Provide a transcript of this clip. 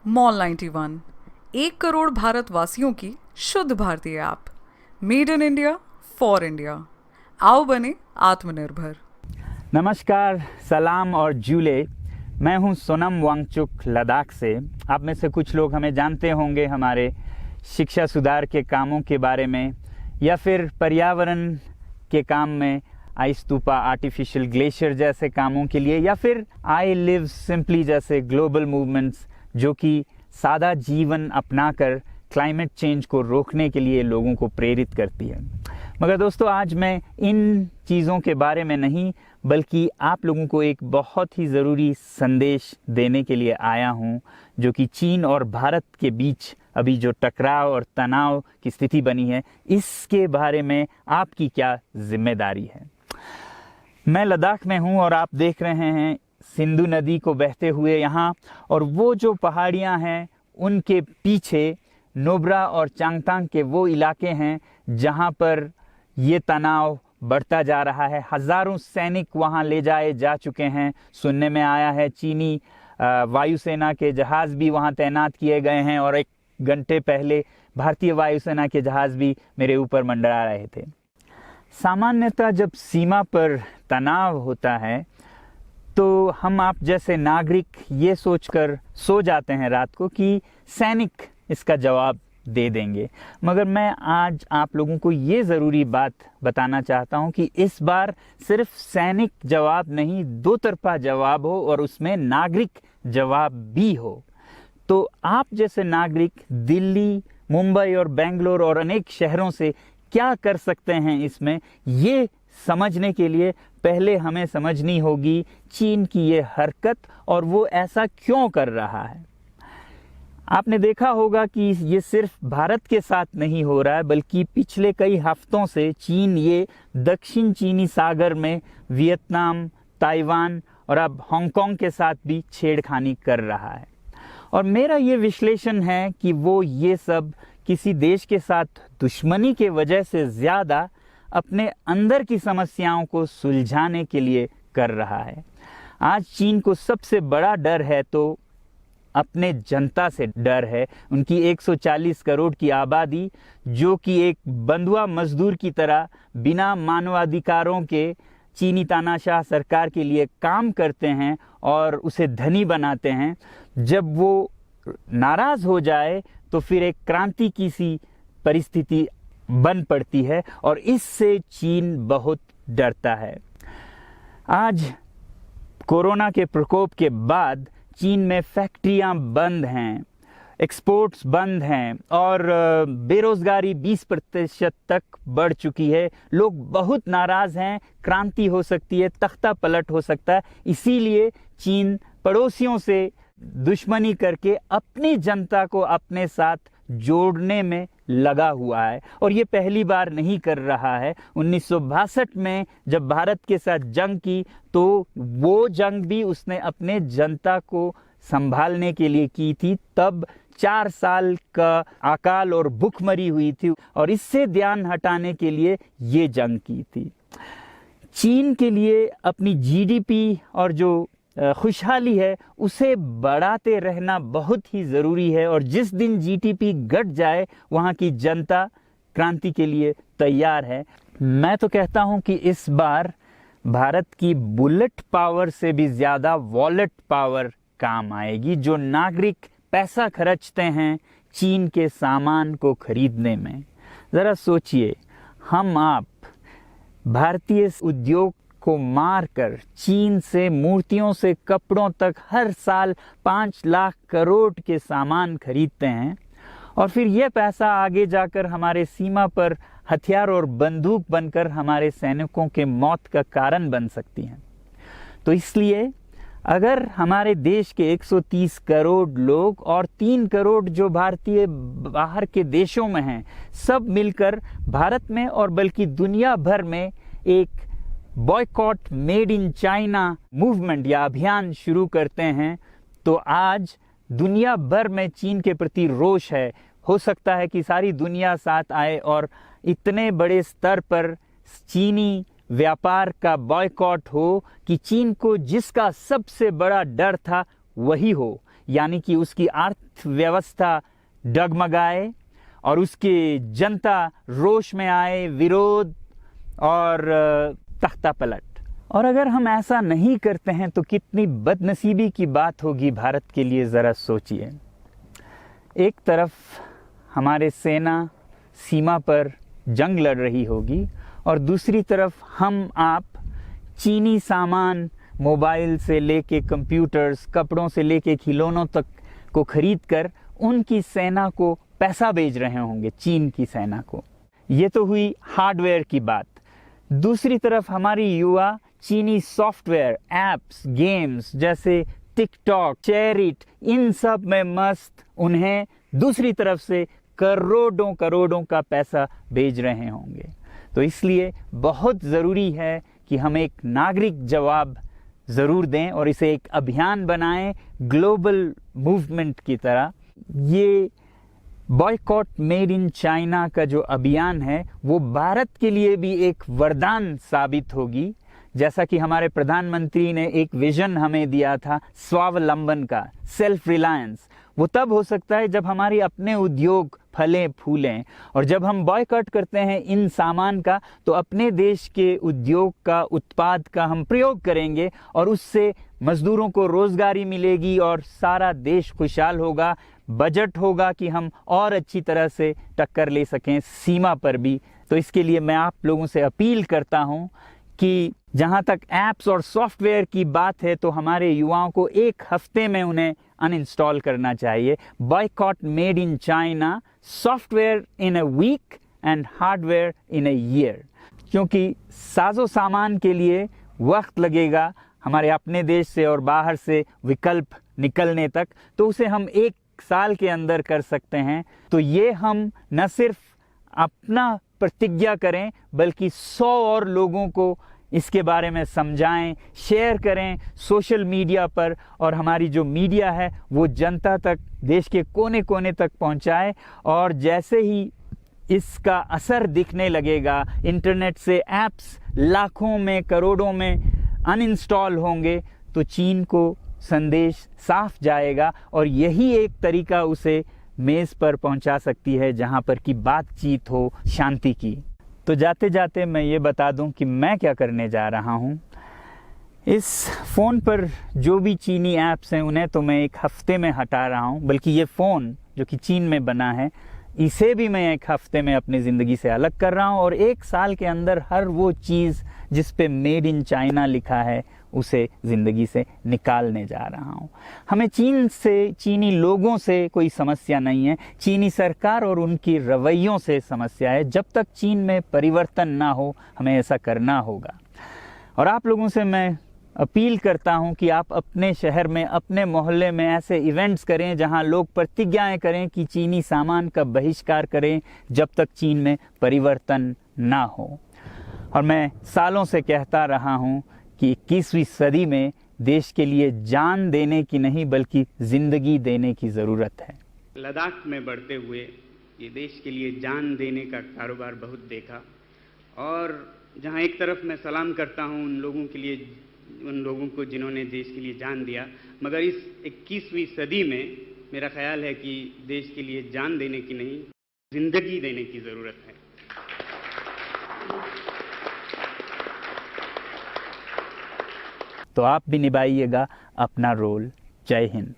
Mall 91 1 crore भारतवासियों की शुद्ध भारतीय app. Made in India for India. आओ बने आत्मनिर्भर। नमस्कार, सलाम और जूले। मैं हूं सोनम वांगचुक लद्दाख से। आप में से कुछ लोग हमें जानते होंगे हमारे शिक्षा सुधार के कामों के बारे में, या फिर पर्यावरण के काम में आइस स्तूपा, आर्टिफिशियल ग्लेशियर जैसे कामों के लिए, या फिर आई लिव सिंपली जैसे ग्लोबल मूवमेंट्स जो कि सादा जीवन अपनाकर क्लाइमेट चेंज को रोकने के लिए लोगों को प्रेरित करती है। मगर दोस्तों, आज मैं इन चीज़ों के बारे में नहीं बल्कि आप लोगों को एक बहुत ही ज़रूरी संदेश देने के लिए आया हूं, जो कि चीन और भारत के बीच अभी जो टकराव और तनाव की स्थिति बनी है, इसके बारे में आपकी क्या जिम्मेदारी है। मैं लद्दाख में हूं और आप देख रहे हैं सिंधु नदी को बहते हुए यहाँ, और वो जो पहाड़ियाँ हैं उनके पीछे नुब्रा और चांगतांग के वो इलाके हैं जहाँ पर ये तनाव बढ़ता जा रहा है। हज़ारों सैनिक वहाँ ले जाए जा चुके हैं। सुनने में आया है चीनी वायुसेना के जहाज़ भी वहाँ तैनात किए गए हैं, और 1 घंटे पहले भारतीय वायुसेना के जहाज़ भी मेरे ऊपर मंडरा रहे थे। सामान्यतः जब सीमा पर तनाव होता है तो हम आप जैसे नागरिक ये सोचकर सो जाते हैं रात को कि सैनिक इसका जवाब दे देंगे। मगर मैं आज आप लोगों को ये ज़रूरी बात बताना चाहता हूँ कि इस बार सिर्फ सैनिक जवाब नहीं, दो तरफा जवाब हो और उसमें नागरिक जवाब भी हो। तो आप जैसे नागरिक दिल्ली, मुंबई और बेंगलोर और अनेक शहरों से क्या कर सकते हैं इसमें, ये समझने के लिए पहले हमें समझनी होगी चीन की ये हरकत और वो ऐसा क्यों कर रहा है। आपने देखा होगा कि ये सिर्फ भारत के साथ नहीं हो रहा है, बल्कि पिछले कई हफ्तों से चीन ये दक्षिण चीनी सागर में वियतनाम, ताइवान और अब हांगकांग के साथ भी छेड़खानी कर रहा है। और मेरा ये विश्लेषण है कि वो ये सब किसी देश के साथ दुश्मनी के वजह से ज़्यादा अपने अंदर की समस्याओं को सुलझाने के लिए कर रहा है। आज चीन को सबसे बड़ा डर है तो अपने जनता से डर है। उनकी 140 करोड़ की आबादी, जो कि एक बंधुआ मजदूर की तरह बिना मानवाधिकारों के चीनी तानाशाह सरकार के लिए काम करते हैं और उसे धनी बनाते हैं। जब वो नाराज़ हो जाए तो फिर एक क्रांति की सी परिस्थिति बन पड़ती है, और इससे चीन बहुत डरता है। आज कोरोना के प्रकोप के बाद चीन में फैक्ट्रियां बंद हैं, एक्सपोर्ट्स बंद हैं और बेरोजगारी 20% तक बढ़ चुकी है। लोग बहुत नाराज़ हैं, क्रांति हो सकती है, तख्ता पलट हो सकता है। इसीलिए चीन पड़ोसियों से दुश्मनी करके अपनी जनता को अपने साथ जोड़ने में लगा हुआ है, और ये पहली बार नहीं कर रहा है। 1962 में जब भारत के साथ जंग की तो वो जंग भी उसने अपने जनता को संभालने के लिए की थी। तब 4 साल का अकाल और भूखमरी हुई थी, और इससे ध्यान हटाने के लिए ये जंग की थी। चीन के लिए अपनी जीडीपी और जो खुशहाली है उसे बढ़ाते रहना बहुत ही ज़रूरी है, और जिस दिन जीडीपी घट जाए वहाँ की जनता क्रांति के लिए तैयार है। मैं तो कहता हूँ कि इस बार भारत की बुलेट पावर से भी ज़्यादा वॉलेट पावर काम आएगी। जो नागरिक पैसा खर्चते हैं चीन के सामान को खरीदने में, ज़रा सोचिए, हम आप भारतीय उद्योग को मारकर चीन से मूर्तियों से कपड़ों तक हर साल 5 लाख करोड़ के सामान खरीदते हैं, और फिर यह पैसा आगे जाकर हमारे सीमा पर हथियार और बंदूक बनकर हमारे सैनिकों के मौत का कारण बन सकती हैं। तो इसलिए अगर हमारे देश के 130 करोड़ लोग और 3 करोड़ जो भारतीय बाहर के देशों में हैं, सब मिलकर भारत में और बल्कि दुनिया भर में एक boycott made in China movement या अभियान शुरू करते हैं, तो आज दुनिया भर में चीन के प्रति रोष है। हो सकता है कि सारी दुनिया साथ आए और इतने बड़े स्तर पर चीनी व्यापार का बॉयकॉट हो कि चीन को जिसका सबसे बड़ा डर था वही हो। यानी कि उसकी अर्थव्यवस्था डगमगाए और उसकी जनता रोष में आए, विरोध और तख्ता पलट। और अगर हम ऐसा नहीं करते हैं तो कितनी बदनसीबी की बात होगी भारत के लिए, ज़रा सोचिए। एक तरफ हमारे सेना सीमा पर जंग लड़ रही होगी और दूसरी तरफ हम आप चीनी सामान, मोबाइल से लेके कंप्यूटर्स, कपड़ों से लेके खिलौनों तक को खरीद कर उनकी सेना को पैसा भेज रहे होंगे, चीन की सेना को। ये तो हुई हार्डवेयर की बात। दूसरी तरफ हमारी युवा चीनी सॉफ्टवेयर, एप्स, गेम्स जैसे टिकटॉक, शेयरिट, इन सब में मस्त, उन्हें दूसरी तरफ से करोड़ों करोड़ों का पैसा भेज रहे होंगे। तो इसलिए बहुत ज़रूरी है कि हम एक नागरिक जवाब ज़रूर दें और इसे एक अभियान बनाएं, ग्लोबल मूवमेंट की तरह। ये बॉयकॉट मेड इन चाइना का जो अभियान है वो भारत के लिए भी एक वरदान साबित होगी। जैसा कि हमारे प्रधानमंत्री ने एक विजन हमें दिया था स्वावलंबन का, सेल्फ रिलायंस, वो तब हो सकता है जब हमारे अपने उद्योग फलें फूलें। और जब हम बॉयकॉट करते हैं इन सामान का तो अपने देश के उद्योग का, उत्पाद का हम प्रयोग करेंगे और उससे मजदूरों को रोजगारी मिलेगी और सारा देश खुशहाल होगा। बजट होगा कि हम और अच्छी तरह से टक्कर ले सकें सीमा पर भी। तो इसके लिए मैं आप लोगों से अपील करता हूं कि जहां तक ऐप्स और सॉफ्टवेयर की बात है तो हमारे युवाओं को एक हफ्ते में उन्हें अनइंस्टॉल करना चाहिए। Boycott made in China, software in a week and hardware in a year. क्योंकि साजो सामान के लिए वक्त लगेगा हमारे अपने देश से और बाहर से विकल्प निकलने तक, तो उसे हम 1 साल के अंदर कर सकते हैं। तो ये हम न सिर्फ अपना प्रतिज्ञा करें बल्कि 100 और लोगों को इसके बारे में समझाएं, शेयर करें सोशल मीडिया पर, और हमारी जो मीडिया है वो जनता तक, देश के कोने कोने तक पहुंचाए। और जैसे ही इसका असर दिखने लगेगा, इंटरनेट से ऐप्स लाखों में, करोड़ों में अनइंस्टॉल होंगे, तो चीन को संदेश साफ जाएगा और यही एक तरीका उसे मेज़ पर पहुंचा सकती है जहां पर कि बातचीत हो शांति की। तो जाते जाते मैं ये बता दूं कि मैं क्या करने जा रहा हूं। इस फ़ोन पर जो भी चीनी ऐप्स हैं उन्हें तो मैं 1 हफ्ते में हटा रहा हूं, बल्कि ये फ़ोन जो कि चीन में बना है इसे भी मैं 1 हफ्ते में अपनी ज़िंदगी से अलग कर रहा हूं। और 1 साल के अंदर हर वो चीज़ जिस पे मेड इन चाइना लिखा है उसे ज़िंदगी से निकालने जा रहा हूं। हमें चीन से, चीनी लोगों से कोई समस्या नहीं है, चीनी सरकार और उनकी रवैयों से समस्या है। जब तक चीन में परिवर्तन ना हो हमें ऐसा करना होगा। और आप लोगों से मैं अपील करता हूं कि आप अपने शहर में, अपने मोहल्ले में ऐसे इवेंट्स करें जहां लोग प्रतिज्ञाएं करें कि चीनी सामान का बहिष्कार करें जब तक चीन में परिवर्तन ना हो। और मैं सालों से कहता रहा हूं कि 21वीं सदी में देश के लिए जान देने की नहीं बल्कि ज़िंदगी देने की ज़रूरत है। लद्दाख में बढ़ते हुए ये देश के लिए जान देने का कारोबार बहुत देखा, और जहां एक तरफ मैं सलाम करता हूं उन लोगों के लिए, उन लोगों को जिन्होंने देश के लिए जान दिया, मगर इस 21वीं सदी में मेरा ख्याल है कि देश के लिए जान देने की नहीं, ज़िंदगी देने की ज़रूरत है। तो आप भी निभाइएगा अपना रोल। जय हिंद।